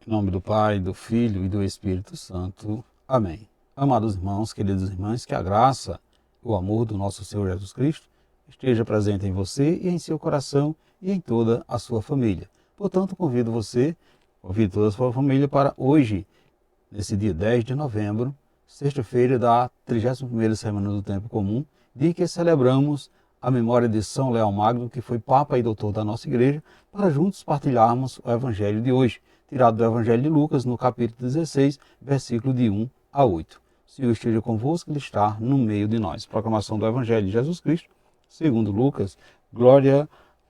Em nome do Pai, do Filho e do Espírito Santo. Amém. Amados irmãos, queridas irmãs, que a graça e o amor do nosso Senhor Jesus Cristo esteja presente em você e em seu coração e em toda a sua família. Portanto, convido toda a sua família para hoje, nesse dia 10 de novembro, sexta-feira da 31ª semana do Tempo Comum, dia que celebramos a memória de São Leão Magno, que foi Papa e Doutor da nossa Igreja, para juntos partilharmos o Evangelho de hoje, tirado do Evangelho de Lucas, no capítulo 16, versículo de 1 a 8. O Senhor esteja convosco, Ele está no meio de nós. Proclamação do Evangelho de Jesus Cristo, segundo Lucas, glória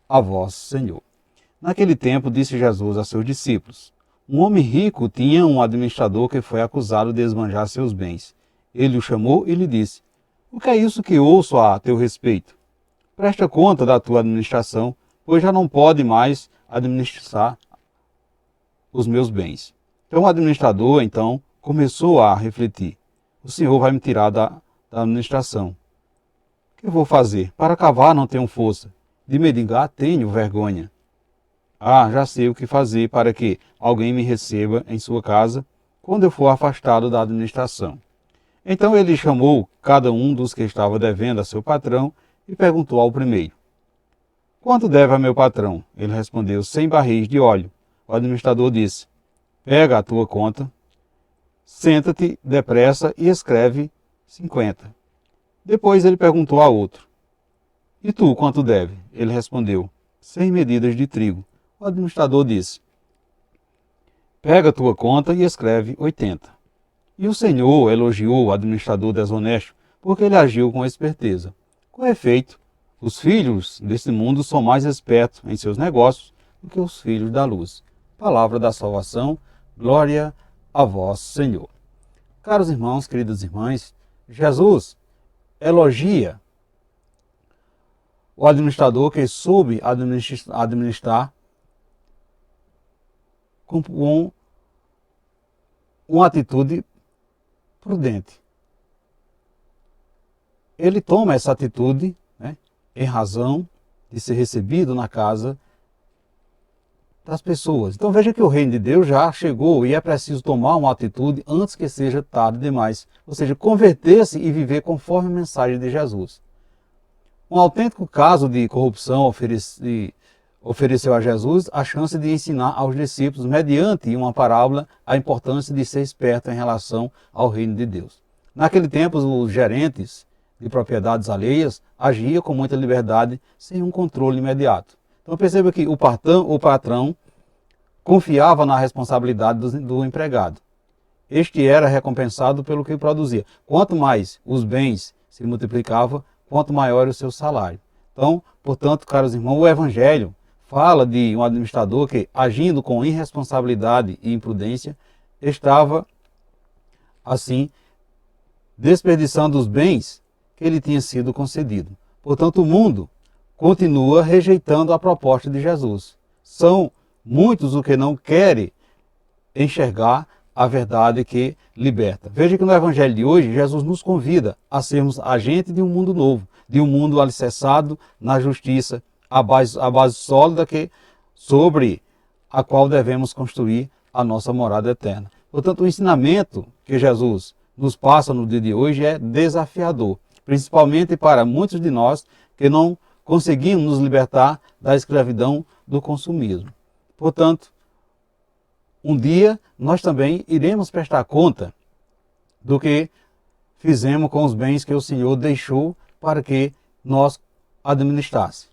a vós, Senhor. Naquele tempo, disse Jesus a seus discípulos: um homem rico tinha um administrador que foi acusado de esbanjar seus bens. Ele o chamou e lhe disse: o que é isso que ouço a teu respeito? Presta conta da tua administração, pois já não pode mais administrar os meus bens. Então o administrador, começou a refletir: o Senhor vai me tirar da administração. O que eu vou fazer? Para cavar não tenho força, de mendigar tenho vergonha. Já sei o que fazer para que alguém me receba em sua casa quando eu for afastado da administração. Então ele chamou cada um dos que estava devendo a seu patrão e perguntou ao primeiro: quanto deve a meu patrão? Ele respondeu: 100 barris de óleo. O administrador disse: pega a tua conta, senta-te depressa e escreve 50. Depois ele perguntou a outro: e tu quanto deve? Ele respondeu: 100 medidas de trigo. O administrador disse: pega a tua conta e escreve 80. E o Senhor elogiou o administrador desonesto, porque ele agiu com esperteza. Com efeito, os filhos deste mundo são mais espertos em seus negócios do que os filhos da luz. Palavra da salvação, glória a vós, Senhor. Caros irmãos, queridas irmãs, Jesus elogia o administrador que soube administrar com uma atitude prudente. Ele toma essa atitude, em razão de ser recebido na casa das pessoas. Então veja que o reino de Deus já chegou e é preciso tomar uma atitude antes que seja tarde demais. Ou seja, converter-se e viver conforme a mensagem de Jesus. Um autêntico caso de corrupção ofereceu a Jesus a chance de ensinar aos discípulos, mediante uma parábola, a importância de ser esperto em relação ao reino de Deus. Naquele tempo, os gerentes de propriedades alheias agiam com muita liberdade, sem um controle imediato. Então perceba que o patrão confiava na responsabilidade do empregado. Este era recompensado pelo que produzia. Quanto mais os bens se multiplicavam, quanto maior o seu salário. Então, portanto, caros irmãos, o Evangelho fala de um administrador que, agindo com irresponsabilidade e imprudência, estava, assim, desperdiçando os bens que lhe tinha sido concedido. Portanto, o mundo continua rejeitando a proposta de Jesus. São muitos os que não querem enxergar a verdade que liberta. Veja que no Evangelho de hoje, Jesus nos convida a sermos agentes de um mundo novo, de um mundo alicerçado na justiça, a base sólida sobre a qual devemos construir a nossa morada eterna. Portanto, o ensinamento que Jesus nos passa no dia de hoje é desafiador, principalmente para muitos de nós que não conseguimos nos libertar da escravidão do consumismo. Portanto, um dia nós também iremos prestar conta do que fizemos com os bens que o Senhor deixou para que nós administrássemos.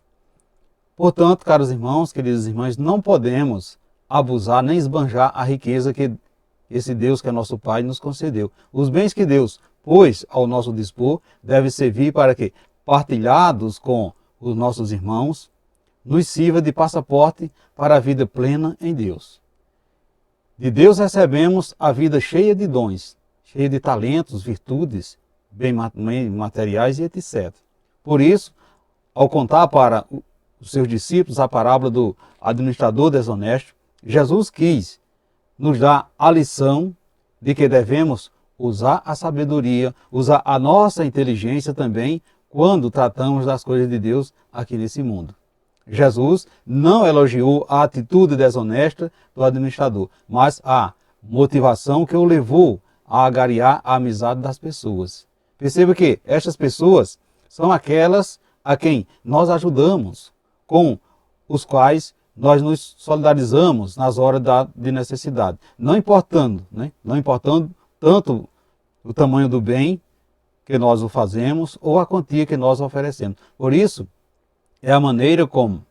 Portanto, caros irmãos, queridas irmãs, não podemos abusar nem esbanjar a riqueza que esse Deus que é nosso Pai nos concedeu. Os bens que Deus pôs ao nosso dispor devem servir para que, partilhados com os nossos irmãos, nos sirva de passaporte para a vida plena em Deus. De Deus recebemos a vida cheia de dons, cheia de talentos, virtudes, bens materiais e etc. Por isso, ao contar para os seus discípulos a parábola do administrador desonesto, Jesus quis nos dar a lição de que devemos usar a sabedoria, usar a nossa inteligência também quando tratamos das coisas de Deus aqui nesse mundo. Jesus não elogiou a atitude desonesta do administrador, mas a motivação que o levou a agariar a amizade das pessoas. Perceba que estas pessoas são aquelas a quem nós ajudamos, com os quais nós nos solidarizamos nas horas de necessidade. Não importando tanto o tamanho do bem que nós o fazemos ou a quantia que nós oferecemos. Por isso, é a maneira como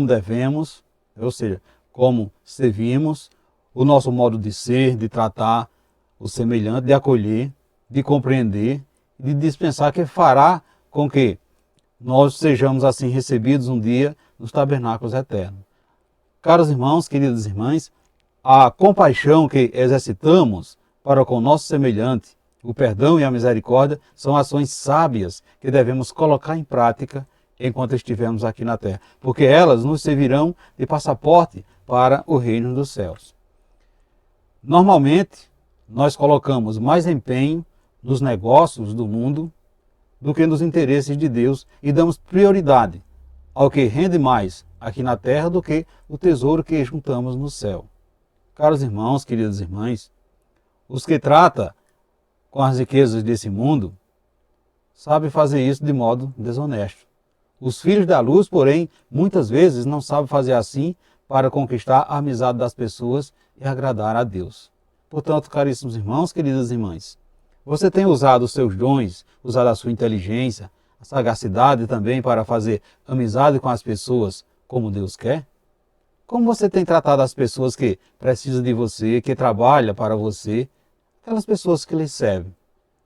devemos, ou seja, como servimos, o nosso modo de ser, de tratar o semelhante, de acolher, de compreender, de dispensar, que fará com que nós sejamos assim recebidos um dia nos tabernáculos eternos. Caros irmãos, queridas irmãs, a compaixão que exercitamos para com o nosso semelhante, o perdão e a misericórdia, são ações sábias que devemos colocar em prática enquanto estivermos aqui na terra, porque elas nos servirão de passaporte para o reino dos céus. Normalmente, nós colocamos mais empenho nos negócios do mundo do que nos interesses de Deus e damos prioridade ao que rende mais aqui na terra do que o tesouro que juntamos no céu. Caros irmãos, queridas irmãs, os que tratam com as riquezas desse mundo sabem fazer isso de modo desonesto. Os filhos da luz, porém, muitas vezes não sabem fazer assim para conquistar a amizade das pessoas e agradar a Deus. Portanto, caríssimos irmãos, queridas irmãs, você tem usado os seus dons, usado a sua inteligência, a sagacidade também para fazer amizade com as pessoas como Deus quer? Como você tem tratado as pessoas que precisam de você, que trabalham para você, aquelas pessoas que lhe servem?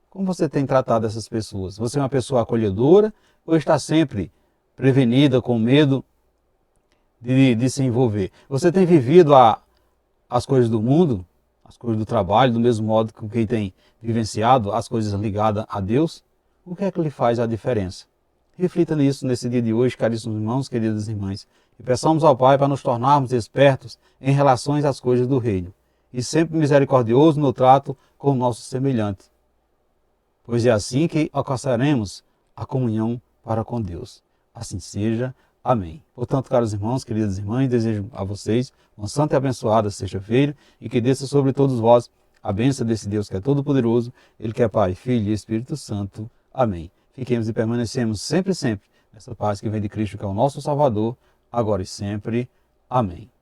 Como você tem tratado essas pessoas? Você é uma pessoa acolhedora ou está sempre prevenida, com medo de se envolver? Você tem vivido as coisas do mundo, as coisas do trabalho, do mesmo modo que quem tem vivenciado as coisas ligadas a Deus? O que é que lhe faz a diferença? Reflita nisso nesse dia de hoje, caríssimos irmãos, queridas irmãs, e peçamos ao Pai para nos tornarmos espertos em relação às coisas do reino, e sempre misericordioso no trato com o nosso semelhante, pois é assim que alcançaremos a comunhão para com Deus. Assim seja. Amém. Portanto, caros irmãos, queridas irmãs, desejo a vocês uma santa e abençoada sexta-feira e que desça sobre todos vós a bênção desse Deus que é todo-poderoso, Ele que é Pai, Filho e Espírito Santo. Amém. Fiquemos e permanecemos sempre nessa paz que vem de Cristo, que é o nosso Salvador, agora e sempre. Amém.